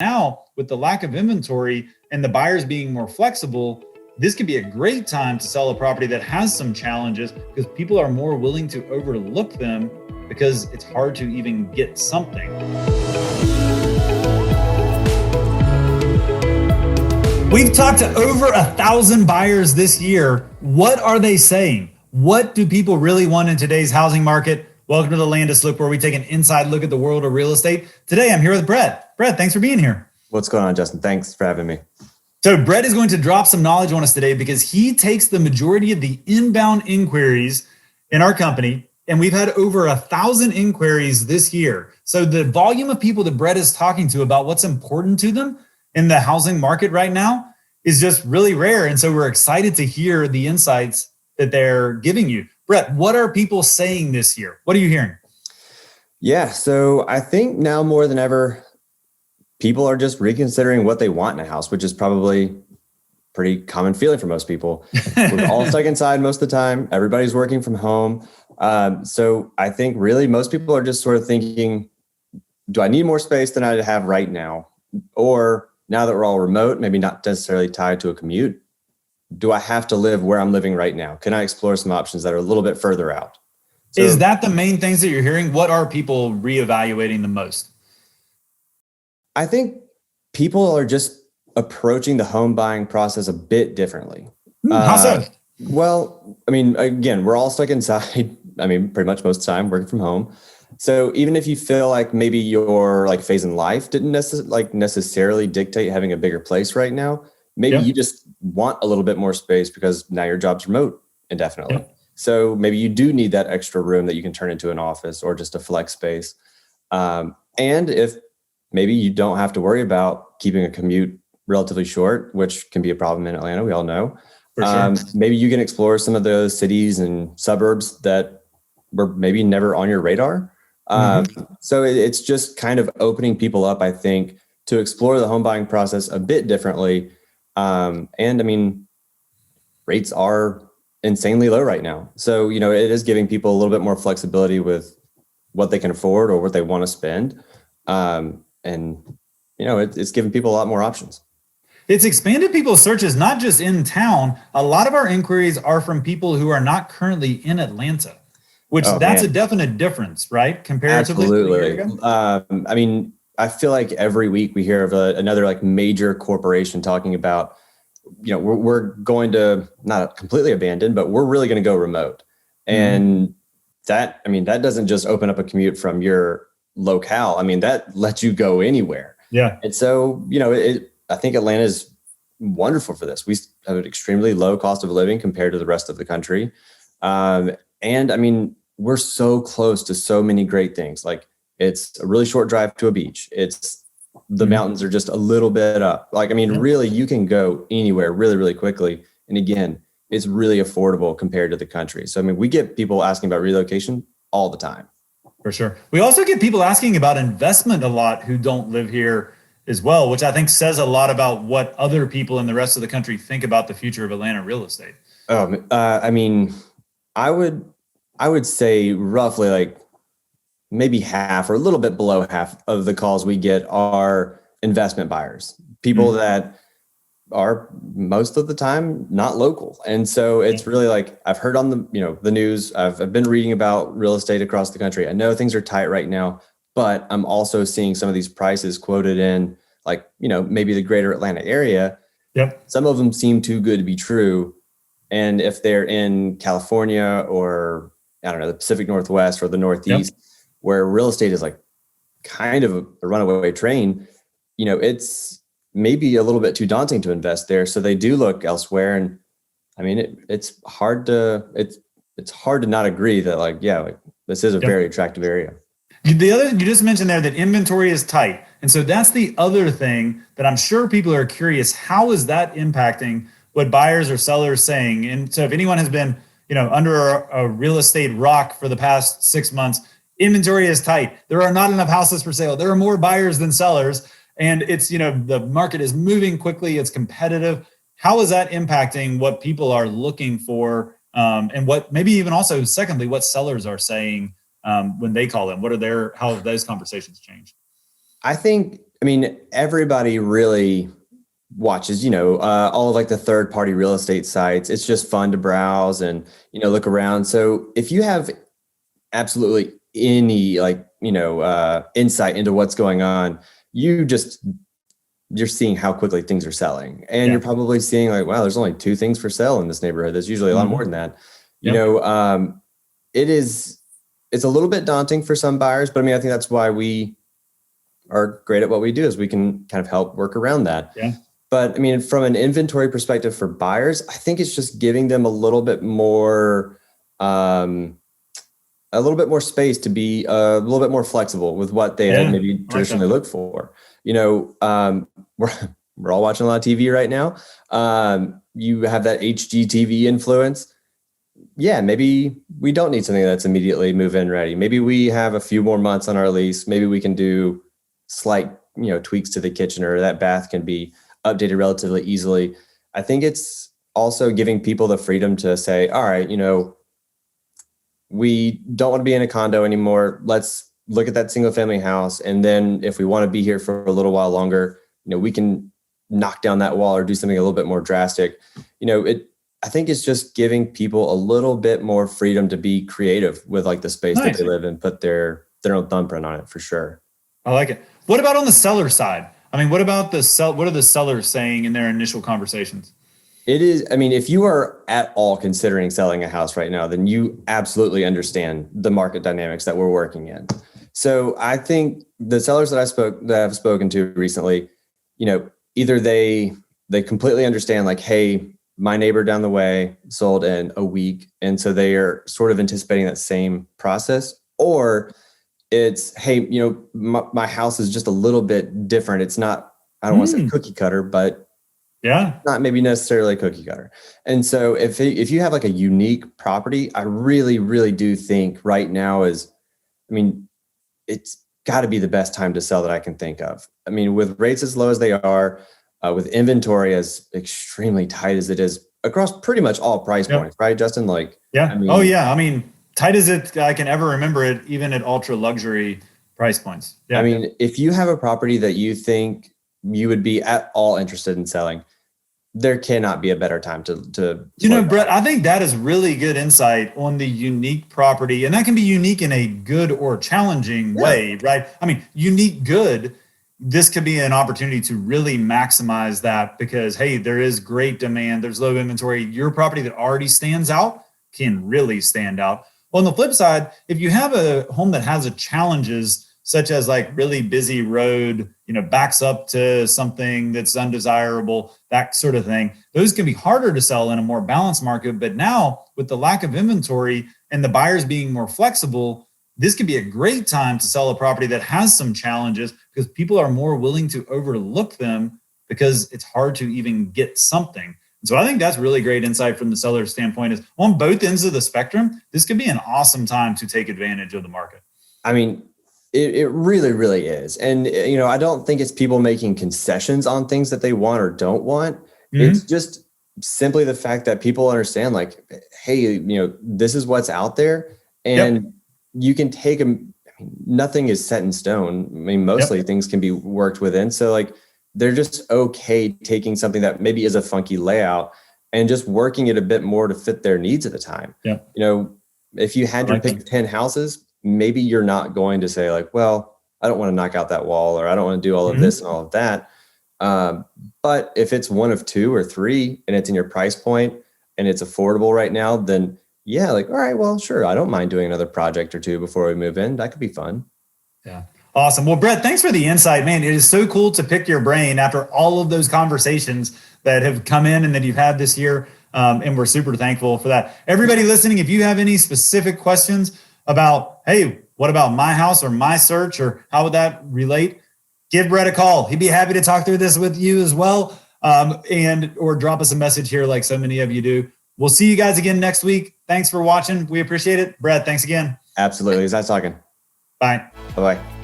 Now, with the lack of inventory and the buyers being more flexible, this could be a great time to sell a property that has some challenges because people are more willing to overlook them because it's hard to even get something. We've talked to over 1,000 buyers this year. What are they saying? What do people really want in today's housing market? Welcome to the Landis Look, where we take an inside look at the world of real estate. Today, I'm here with Brett. Brett, thanks for being here. What's going on, Justin? Thanks for having me. So Brett is going to drop some knowledge on us today because he takes the majority of the inbound inquiries in our company, and we've had over 1,000 inquiries this year. So the volume of people that Brett is talking to about what's important to them in the housing market right now is just really rare. And so we're excited to hear the insights that they're giving you. Brett, what are people saying this year? What are you hearing? Yeah, so I think now more than ever, people are just reconsidering what they want in a house, which is probably pretty common feeling for most people. We're all stuck inside most of the time. Everybody's working from home. So I think really most people are just sort of thinking, do I need more space than I have right now? Or now that we're all remote, maybe not necessarily tied to a commute, do I have to live where I'm living right now? Can I explore some options that are a little bit further out? So, is that the main things that you're hearing? What are people reevaluating the most? I think people are just approaching the home buying process a bit differently. How so? Well, I mean, again, we're all stuck inside. I mean, pretty much most of the time working from home. So even if you feel like maybe your phase in life didn't necessarily dictate having a bigger place right now, maybe you just want a little bit more space because now your job's remote indefinitely. Yep. So maybe you do need that extra room that you can turn into an office or just a flex space. And if maybe you don't have to worry about keeping a commute relatively short, which can be a problem in Atlanta, we all know. For sure. Maybe you can explore some of those cities and suburbs that were maybe never on your radar. So it's just kind of opening people up, I think, to explore the home buying process a bit differently. And I mean, rates are insanely low right now. So, it is giving people a little bit more flexibility with what they can afford or what they want to spend. And, it's giving people a lot more options. It's expanded people's searches, not just in town. A lot of our inquiries are from people who are not currently in Atlanta, which that's a definite difference, right? Comparatively. Absolutely. I mean, I feel like every week we hear of another major corporation talking about, we're going to not completely abandon, but we're really going to go remote. And that doesn't just open up a commute from your locale. I mean, that lets you go anywhere. Yeah. And so, I think Atlanta is wonderful for this. We have an extremely low cost of living compared to the rest of the country. And I mean, we're so close to so many great things. It's a really short drive to a beach. It's the mountains are just a little bit up. Really, you can go anywhere really, really quickly. And again, it's really affordable compared to the country. So, we get people asking about relocation all the time. For sure. We also get people asking about investment a lot who don't live here as well, which I think says a lot about what other people in the rest of the country think about the future of Atlanta real estate. I would say roughly maybe half or a little bit below half of the calls we get are investment buyers, people that are most of the time not local. And so it's really I've heard on the news, I've been reading about real estate across the country. I know things are tight right now, but I'm also seeing some of these prices quoted in maybe the greater Atlanta area. Yep. Some of them seem too good to be true. And if they're in California or I don't know, the Pacific Northwest or the Northeast, where real estate is kind of a runaway train, it's maybe a little bit too daunting to invest there. So they do look elsewhere. And I mean, it's hard to not agree that this is a very attractive area. The other, you just mentioned there that inventory is tight. And so that's the other thing that I'm sure people are curious, how is that impacting what buyers or sellers saying? And so if anyone has been, under a real estate rock for the past 6 months, inventory is tight. There are not enough houses for sale. There are more buyers than sellers. And it's, the market is moving quickly. It's competitive. How is that impacting what people are looking for? And what maybe even also, secondly, what sellers are saying when they call in? How have those conversations changed? I think I mean, everybody really watches, all of like the third party real estate sites. It's just fun to browse and, look around. So if you have absolutely any insight into what's going on, you're seeing how quickly things are selling. And you're probably seeing like, wow, there's only 2 things for sale in this neighborhood. There's usually a lot more than that. It's a little bit daunting for some buyers, but I mean, I think that's why we are great at what we do, is we can kind of help work around that. Yeah. But I mean, from an inventory perspective for buyers, I think it's just giving them a little bit more space to be a little bit more flexible with what they had maybe traditionally looked for. We're all watching a lot of TV right now. You have that HGTV influence. Yeah, maybe we don't need something that's immediately move-in ready. Maybe we have a few more months on our lease. Maybe we can do slight, tweaks to the kitchen, or that bath can be updated relatively easily. I think it's also giving people the freedom to say, all right, we don't want to be in a condo anymore. Let's look at that single family house. And then if we want to be here for a little while longer, we can knock down that wall or do something a little bit more drastic. I think it's just giving people a little bit more freedom to be creative with like the space that they live in, put their own thumbprint on it for sure. I like it. What about on the seller side? I mean, what about what are the sellers saying in their initial conversations? If you are at all considering selling a house right now, then you absolutely understand the market dynamics that we're working in. So I think the sellers that I've spoken to recently, either they completely understand like, hey, my neighbor down the way sold in a week, and so they are sort of anticipating that same process, or it's, hey, my house is just a little bit different. It's not, I don't want to say cookie cutter, but not maybe necessarily cookie cutter. And so if you have like a unique property, I really, really do think right now it's got to be the best time to sell that I can think of. I mean, with rates as low as they are, with inventory as extremely tight as it is across pretty much all price points, right, Justin? Tight as I can ever remember it, even at ultra luxury price points. Yeah. I mean, if you have a property that you think you would be at all interested in selling, there cannot be a better time to Brett, I think that is really good insight on the unique property, and that can be unique in a good or challenging way, right? I mean, unique good, this could be an opportunity to really maximize that because, hey, there is great demand, there's low inventory. Your property that already stands out can really stand out. Well, on the flip side, if you have a home that has challenges such as like really busy road, backs up to something that's undesirable, that sort of thing, those can be harder to sell in a more balanced market. But now with the lack of inventory and the buyers being more flexible, this could be a great time to sell a property that has some challenges because people are more willing to overlook them because it's hard to even get something. So I think that's really great insight from the seller standpoint, is on both ends of the spectrum, this could be an awesome time to take advantage of the market. I mean, it really, really is. And, I don't think it's people making concessions on things that they want or don't want. Mm-hmm. It's just simply the fact that people understand like, hey, this is what's out there, and you can take them. Nothing is set in stone. I mean, mostly things can be worked within. So like, they're just okay taking something that maybe is a funky layout and just working it a bit more to fit their needs at the time. Yeah. If you had to pick 10 houses, maybe you're not going to say like, well, I don't want to knock out that wall, or I don't want to do all of this and all of that. But if it's one of 2 or 3 and it's in your price point and it's affordable right now, then all right, well, sure, I don't mind doing another project or 2 before we move in. That could be fun. Yeah. Awesome. Well, Brett, thanks for the insight, man. It is so cool to pick your brain after all of those conversations that have come in and that you've had this year. And we're super thankful for that. Everybody listening, if you have any specific questions about, hey, what about my house or my search, or how would that relate? Give Brett a call. He'd be happy to talk through this with you as well. Or drop us a message here like so many of you do. We'll see you guys again next week. Thanks for watching. We appreciate it. Brett, thanks again. Absolutely. Nice talking. Bye. Bye-bye.